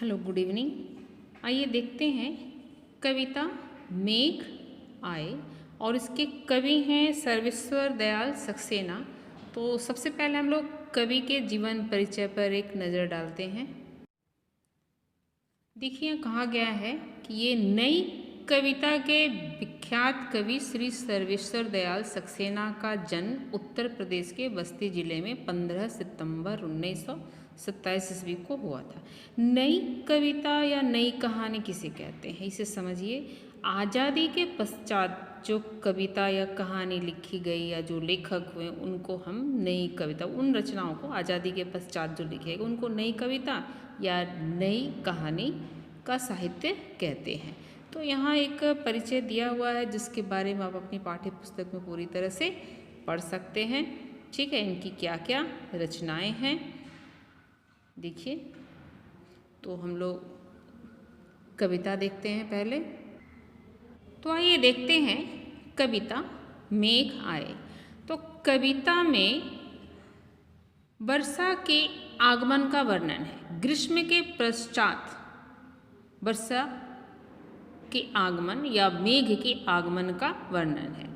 Hello, good evening. आइए देखते हैं कविता मेघ आए और इसके कवि हैं सर्वेश्वर दयाल सक्सेना। तो सबसे पहले हम लोग कवि के जीवन परिचय पर एक नज़र डालते हैं। देखिए कहा गया है कि ये नई कविता के विख्यात कवि श्री सर्वेश्वर दयाल सक्सेना का जन्म उत्तर प्रदेश के बस्ती जिले में 15 सितंबर 1927 ईस्वी को हुआ था। नई कविता या नई कहानी किसे कहते हैं, इसे समझिए। आज़ादी के पश्चात जो कविता या कहानी लिखी गई या जो लेखक हुए उनको हम नई कविता, उन रचनाओं को आज़ादी के पश्चात जो लिखे गए उनको नई कविता या नई कहानी का साहित्य कहते हैं। तो यहाँ एक परिचय दिया हुआ है जिसके बारे में आप अपनी पाठ्य पुस्तक में पूरी तरह से पढ़ सकते हैं। ठीक है, इनकी क्या क्या रचनाएं हैं देखिए। तो हम लोग कविता देखते हैं पहले। तो आइए देखते हैं कविता मेघ आए। तो कविता में वर्षा के आगमन का वर्णन है। ग्रीष्म के पश्चात वर्षा के आगमन या मेघ के आगमन का वर्णन है।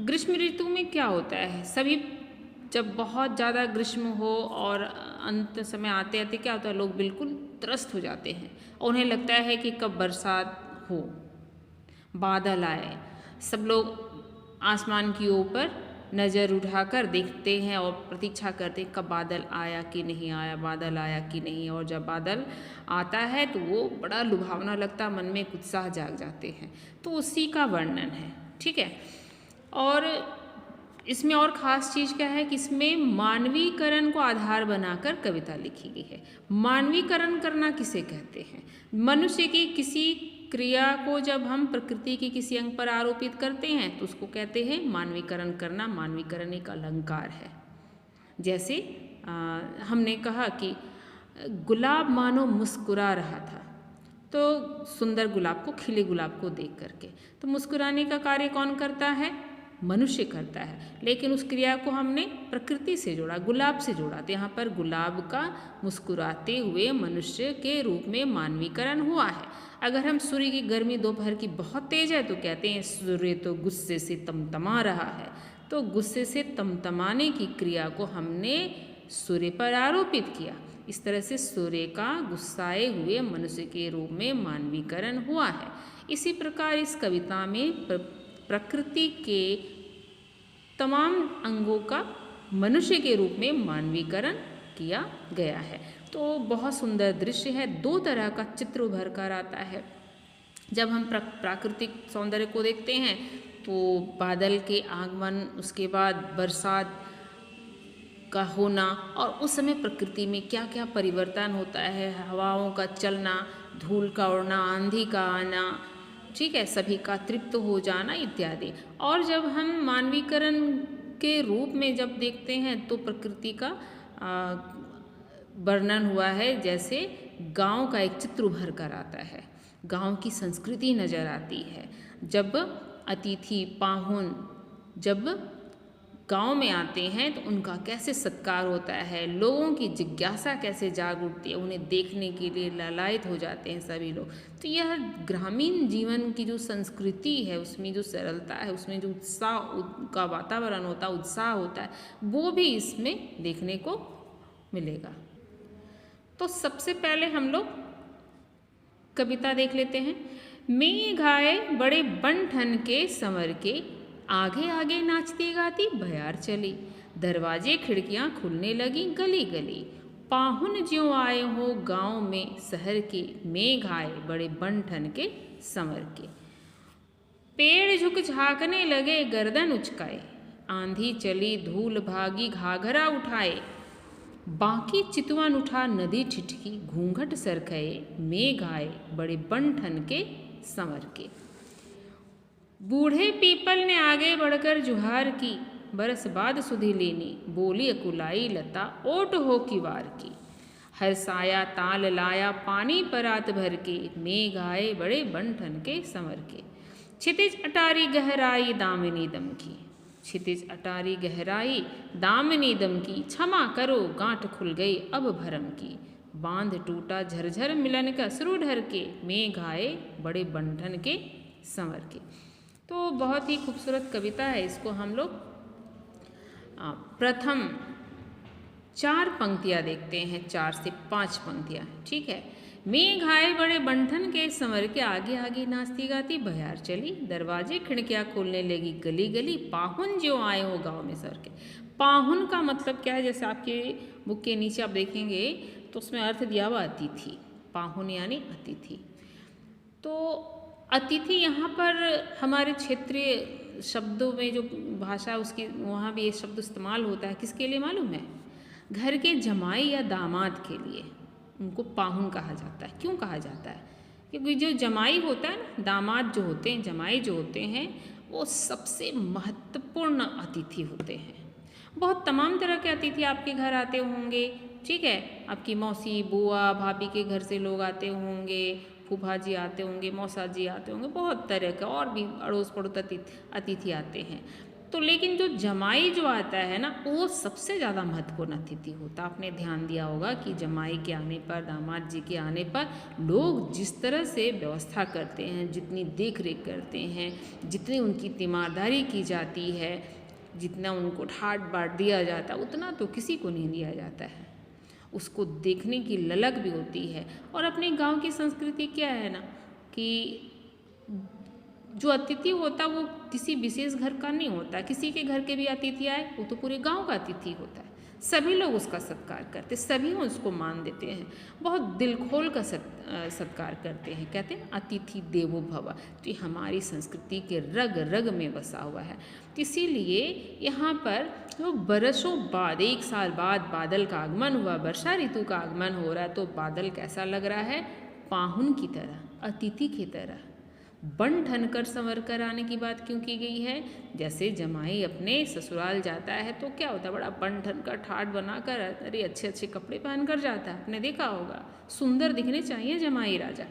ग्रीष्म ऋतु में क्या होता है, सभी जब बहुत ज़्यादा ग्रीष्म हो और अंत समय आते आते क्या होता है, लोग बिल्कुल त्रस्त हो जाते हैं और उन्हें लगता है कि कब बरसात हो, बादल आए। सब लोग आसमान की ऊपर नज़र उठाकर देखते हैं और प्रतीक्षा करते हैं कब बादल आया कि नहीं आया, बादल आया कि नहीं। और जब बादल आता है तो वो बड़ा लुभावना लगता, मन में एक उत्साह जाग जाते हैं। तो उसी का वर्णन है, ठीक है। और इसमें और ख़ास चीज़ क्या है कि इसमें मानवीकरण को आधार बनाकर कविता लिखी गई है। मानवीकरण करना किसे कहते हैं? मनुष्य की किसी क्रिया को जब हम प्रकृति के किसी अंग पर आरोपित करते हैं तो उसको कहते हैं मानवीकरण करना। मानवीकरण एक अलंकार है। जैसे हमने कहा कि गुलाब मानो मुस्कुरा रहा था, तो सुंदर गुलाब को, खिले गुलाब को देख करके, तो मुस्कुराने का कार्य कौन करता है? मनुष्य करता है। लेकिन उस क्रिया को हमने प्रकृति से जोड़ा, गुलाब से जोड़ा। तो यहाँ पर गुलाब का मुस्कुराते हुए मनुष्य के रूप में मानवीकरण हुआ है। अगर हम सूर्य की गर्मी दोपहर की बहुत तेज है तो कहते हैं सूर्य तो गुस्से से तमतमा रहा है। तो गुस्से से तमतमाने की क्रिया को हमने सूर्य पर आरोपित किया। इस तरह से सूर्य का गुस्साए हुए मनुष्य के रूप में मानवीकरण हुआ है। इसी प्रकार इस कविता में प्रकृति के तमाम अंगों का मनुष्य के रूप में मानवीकरण किया गया है। तो बहुत सुंदर दृश्य है। दो तरह का चित्र उभर कर आता है। जब हम प्राकृतिक सौंदर्य को देखते हैं तो बादल के आगमन, उसके बाद बरसात का होना, और उस समय प्रकृति में क्या क्या परिवर्तन होता है, हवाओं का चलना, धूल का उड़ना, आंधी का आना, ठीक है, सभी का तृप्त हो जाना इत्यादि। और जब हम मानवीकरण के रूप में जब देखते हैं तो प्रकृति का वर्णन हुआ है। जैसे गांव का एक चित्र उभर कर आता है, गांव की संस्कृति नज़र आती है। जब अतिथि पाहुन जब गांव में आते हैं तो उनका कैसे सत्कार होता है, लोगों की जिज्ञासा कैसे जाग उठती है, उन्हें देखने के लिए लालायित हो जाते हैं सभी लोग। तो यह ग्रामीण जीवन की जो संस्कृति है, उसमें जो सरलता है, उसमें जो उत्साह का वातावरण होता है, उत्साह होता है, वो भी इसमें देखने को मिलेगा। तो सबसे पहले हम लोग कविता देख लेते हैं। मेघ आए बड़े बन ठन के संवर के, आगे आगे नाचती गाती बयार चली, दरवाजे खिड़कियां खुलने लगी गली गली, पाहुन ज्यों आए हो गांव में शहर के, मेघ आए बड़े बन ठन के संवर के। पेड़ झुक झांकने लगे गर्दन उचकाए, आंधी चली धूल भागी घाघरा उठाए, बाकी चितवन उठा नदी ठिठकी, घूंघट सरखए, मेघ आए बड़े बन ठन के संवर के। बूढ़े पीपल ने आगे बढ़कर जुहार की, बरस बाद सुधि लेनी, बोली अकुलाई लता ओट हो की वार की, हर साया ताल लाया पानी परात भर के, मेघ आए बड़े बन ठन के संवर के। क्षितिज अटारी गहराई दामिनी दम की, क्षितिज अटारी गहराई दामिनी दम की, क्षमा करो गांठ खुल गई अब भरम की, बांध टूटा झरझर मिलन का असरु ढर के, मेघ आए बड़े बंठन के संवर के। तो बहुत ही खूबसूरत कविता है। इसको हम लोग प्रथम 4 पंक्तियाँ देखते हैं, 4 से 5 पंक्तियाँ। ठीक है। मेघ आए बड़े बंठन के संवर के, आगे आगे नाचती गाती बयार चली, दरवाजे खिड़कियाँ खोलने लगी गली गली, पाहुन जो आए हो गाँव में सर के। पाहुन का मतलब क्या है, जैसे आपके बुक के नीचे आप देखेंगे तो उसमें अर्थ दिया हुआ अतिथि। पाहुन यानी अतिथि। तो अतिथि यहाँ पर हमारे क्षेत्रीय शब्दों में जो भाषा उसकी, वहाँ भी ये शब्द इस्तेमाल होता है। किसके लिए मालूम है? घर के जमाई या दामाद के लिए उनको पाहुन कहा जाता है। क्यों कहा जाता है? क्योंकि जो जमाई होता है ना, दामाद जो होते हैं, जमाई जो होते हैं, वो सबसे महत्वपूर्ण अतिथि होते हैं। बहुत तमाम तरह के अतिथि आपके घर आते होंगे। ठीक है। आपकी मौसी, बुआ, भाभी के घर से लोग आते होंगे, फूफा जी आते होंगे, मौसा जी आते होंगे, बहुत तरह के और भी अड़ोस पड़ोस अतिथि आते हैं। तो लेकिन जो जमाई जो आता है ना, वो सबसे ज़्यादा महत्वपूर्ण अतिथि होता है। आपने ध्यान दिया होगा कि जमाई के आने पर, दामाद जी के आने पर लोग जिस तरह से व्यवस्था करते हैं, जितनी देख रेख करते हैं, जितनी उनकी तीमारदारी की जाती है, जितना उनको ठाट बाट दिया जाता है, उतना तो किसी को नहीं दिया जाता है। उसको देखने की ललक भी होती है। और अपने गांव की संस्कृति क्या है ना, कि जो अतिथि होता वो किसी विशेष घर का नहीं होता। किसी के घर के भी अतिथि आए, वो तो पूरे गांव का अतिथि होता है। सभी लोग उसका सत्कार करते, सभी उसको मान देते हैं, बहुत दिल खोल का सत्कार करते हैं। कहते हैं अतिथि देवो भव। तो ये हमारी संस्कृति के रग रग में बसा हुआ है। तो इसीलिए यहाँ पर जो बरसों बाद, 1 साल बाद बादल का आगमन हुआ, वर्षा ऋतु का आगमन हो रहा है, तो बादल कैसा लग रहा है? पाहुन की तरह, अतिथि की तरह। बन ठन कर संवर कर आने की बात क्यों की गई है? जैसे जमाई अपने ससुराल जाता है तो क्या होता है, बड़ा बन ठन कर ठाट बनाकर, अरे अच्छे अच्छे कपड़े पहन कर जाता है। आपने देखा होगा, सुंदर दिखने चाहिए जमाई राजा।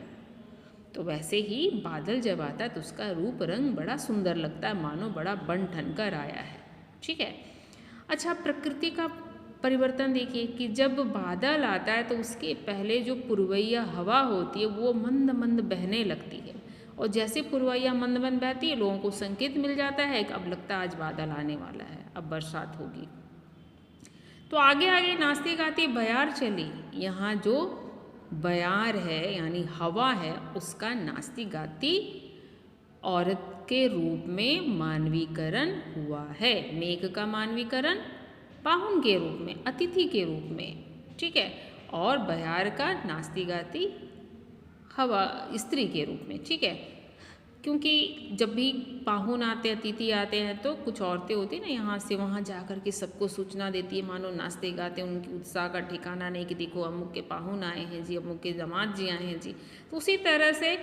तो वैसे ही बादल जब आता है तो उसका रूप रंग बड़ा सुंदर लगता है, मानो बड़ा बन ठन कर आया है। ठीक है। अच्छा, प्रकृति का परिवर्तन देखिए कि जब बादल आता है तो उसके पहले जो पुरवैया हवा होती है वो मंद मंद बहने लगती है, और जैसे पुरवैया मंद मंद बहती है, लोगों को संकेत मिल जाता है कि अब लगता है आज बादल आने वाला है, अब बरसात होगी। तो आगे आगे नाचती गाती बयार चली। यहाँ जो बयार है यानी हवा है, उसका नाचती गाती औरत के रूप में मानवीकरण हुआ है। मेघ का मानवीकरण पाहुन के रूप में, अतिथि के रूप में। ठीक है। और बयार का नाचती गाती हवा, स्त्री के रूप में। ठीक है। क्योंकि जब भी पाहुन आते, अतिथि आते हैं, तो कुछ औरतें होती ना, यहाँ से वहाँ जा कर के सबको सूचना देती है, मानो नाचते गाते उनकी उत्साह का ठिकाना नहीं कि देखो अमुक के पाहुन आए हैं जी, अमुक के दामाद जी आए हैं जी। तो उसी तरह से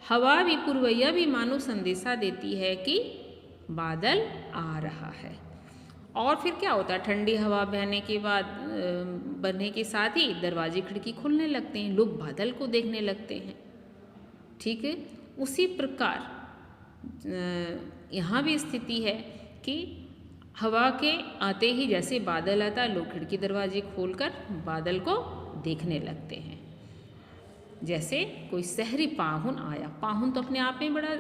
हवा भी, पुरवैया भी मानो संदेशा देती है कि बादल आ रहा है। और फिर क्या होता है, ठंडी हवा बहने के बाद, बनने के साथ ही दरवाजे खिड़की खुलने लगते हैं, लोग बादल को देखने लगते हैं। ठीक है। उसी प्रकार यहाँ भी स्थिति है कि हवा के आते ही जैसे बादल आता है, लोग खिड़की दरवाजे खोलकर बादल को देखने लगते हैं। जैसे कोई शहरी पाहुन आया। पाहुन तो अपने आप में बड़ा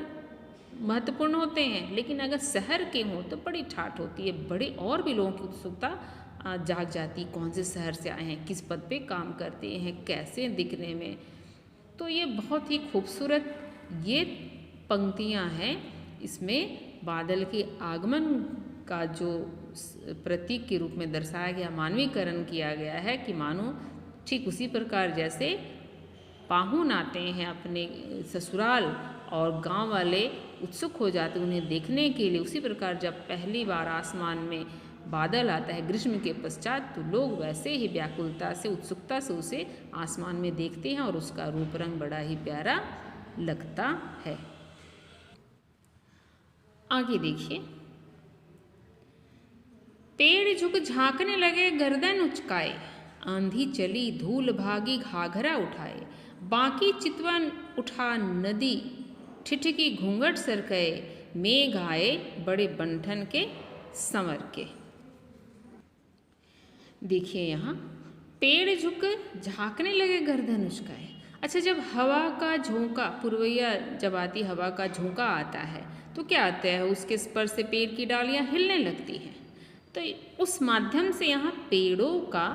महत्वपूर्ण होते हैं, लेकिन अगर शहर के हों तो बड़ी ठाठ होती है, बड़े और भी लोगों की उत्सुकता जाग जाती, कौन से शहर से आए हैं, किस पद पे काम करते हैं, कैसे दिखने में। तो ये बहुत ही खूबसूरत ये पंक्तियाँ हैं। इसमें बादल के आगमन का जो प्रतीक के रूप में दर्शाया गया, मानवीकरण किया गया है कि मानो ठीक उसी प्रकार जैसे पाहुन आते हैं अपने ससुराल और गांव वाले उत्सुक हो जाते हैं उन्हें देखने के लिए, उसी प्रकार जब पहली बार आसमान में बादल आता है ग्रीष्म के पश्चात, तो लोग वैसे ही व्याकुलता से, उत्सुकता से उसे आसमान में देखते हैं और उसका रूप रंग बड़ा ही प्यारा लगता है। आगे देखिए, पेड़ झुक झांकने लगे गर्दन उचकाए, आंधी चली धूल भागी घाघरा उठाए, बाकी चितवन उठा नदी ठिठकी घूंघट सरकाए, मेघ आए बड़े बंठन के संवर के। देखिए यहाँ पेड़ झुक झांकने लगे गर्दन उचकाए। अच्छा, जब हवा का झोंका, पुरवैया जब आती हवा का झोंका आता है तो क्या आता है, उसके स्पर्श से पेड़ की डालियां हिलने लगती हैं। तो उस माध्यम से यहाँ पेड़ों का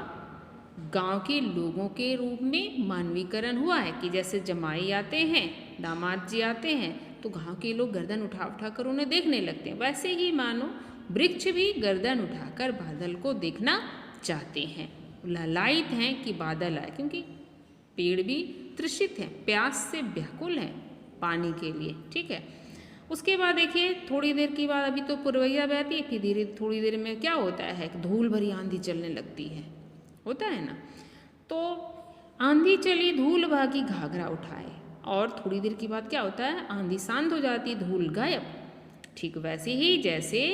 गांव के लोगों के रूप में मानवीकरण हुआ है कि जैसे जमाई आते हैं, दामाद जी आते हैं तो गांव के लोग गर्दन उठा उठा कर उन्हें देखने लगते हैं। वैसे ही मानो वृक्ष भी गर्दन उठाकर बादल को देखना चाहते हैं, लालायित हैं कि बादल आए, क्योंकि पेड़ भी तृषित हैं, प्यास से व्याकुल हैं पानी के लिए। ठीक है, उसके बाद देखिए थोड़ी देर के बाद, अभी तो पुरवैया बहती है, फिर धीरे थोड़ी देर में क्या होता है, धूल भरी आंधी चलने लगती है, होता है ना। तो आंधी चली, धूल भागी, घाघरा उठाए, और थोड़ी देर के बाद क्या होता है, आंधी शांत हो जाती, धूल गायब। ठीक वैसे ही जैसे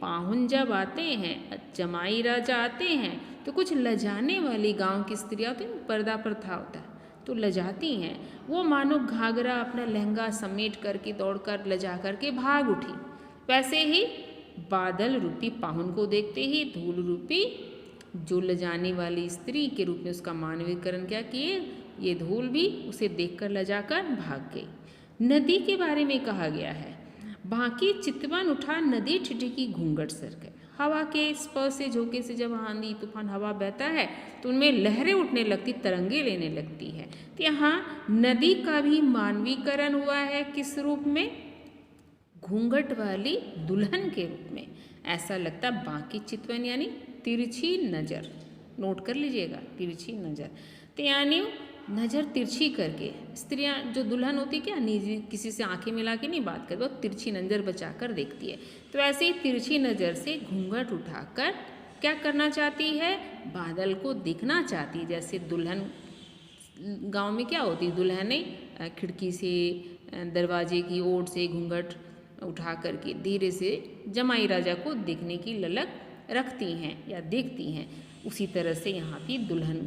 पाहुन जब आते हैं, जमाई राजा आते हैं, तो कुछ लजाने वाली गांव की स्त्रियाँ होती हैं, पर्दा प्रथा होता है तो लजाती हैं, वो मानो घाघरा अपना लहंगा समेट करके दौड़कर लजा करके भाग उठी। वैसे ही बादल रूपी पाहुन को देखते ही धूल रूपी जो लजाने वाली स्त्री के रूप में उसका मानवीकरण क्या किए, ये धूल भी उसे देखकर लजाकर भाग गई। नदी के बारे में कहा गया है, बाकी चितवन उठा नदी ठिठकी घूंघट सर गए। हवा के स्पर्श से, झोंके से जब आंधी तूफान हवा बहता है तो उनमें लहरें उठने लगती, तरंगे लेने लगती है। तो यहाँ नदी का भी मानवीकरण हुआ है, किस रूप में, घूंघट वाली दुल्हन के रूप में। ऐसा लगता बाकी चितवन यानी तिरछी नज़र, नोट कर लीजिएगा, तिरछी नज़र। तो यानी नज़र तिरछी करके स्त्रियां जो दुल्हन होती क्या, निजी किसी से आंखें मिला के नहीं बात करती, वो तिरछी नज़र बचा कर देखती है। तो ऐसे ही तिरछी नज़र से घूंघट उठाकर क्या करना चाहती है, बादल को देखना चाहती है। जैसे दुल्हन गांव में क्या होती है, दुल्हनें खिड़की से, दरवाजे की ओर से घूंघट उठा करके धीरे से जमाई राजा को देखने की ललक रखती हैं या देखती हैं। उसी तरह से यहाँ भी दुल्हन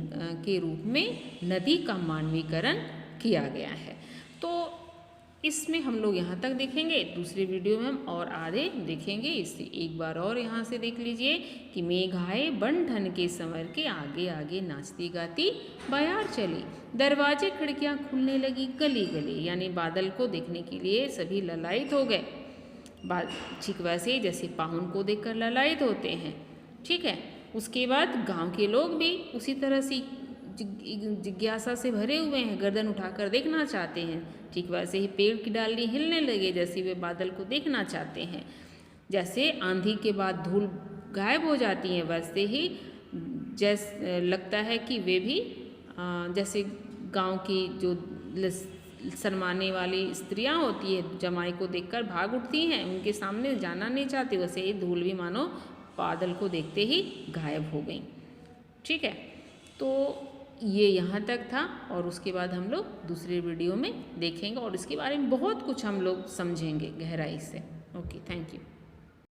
के रूप में नदी का मानवीकरण किया गया है। तो इसमें हम लोग यहाँ तक देखेंगे, दूसरे वीडियो में हम और आगे देखेंगे। इससे एक बार और यहाँ से देख लीजिए कि मेघ आए बन ठन के संवर के, आगे आगे नाचती गाती बयार चली, दरवाजे खिड़कियाँ खुलने लगी गली गली, यानी बादल को देखने के लिए सभी ललायित हो गए। ठीक वैसे ही जैसे पाहुन को देखकर ललायित होते हैं। ठीक है, उसके बाद गांव के लोग भी उसी तरह से जिज्ञासा से भरे हुए हैं, गर्दन उठाकर देखना चाहते हैं। ठीक वैसे ही पेड़ की डाली हिलने लगे, जैसे वे बादल को देखना चाहते हैं। जैसे आंधी के बाद धूल गायब हो जाती है, वैसे ही जैसे लगता है कि वे भी जैसे गांव की जो शर्माने वाली स्त्रियां होती है, जमाई को देखकर भाग उठती हैं, उनके सामने जाना नहीं चाहती, वैसे ही धूल भी मानो बादल को देखते ही गायब हो गई। ठीक है, तो ये यहाँ तक था, और उसके बाद हम लोग दूसरे वीडियो में देखेंगे और इसके बारे में बहुत कुछ हम लोग समझेंगे गहराई से। Okay, thank you.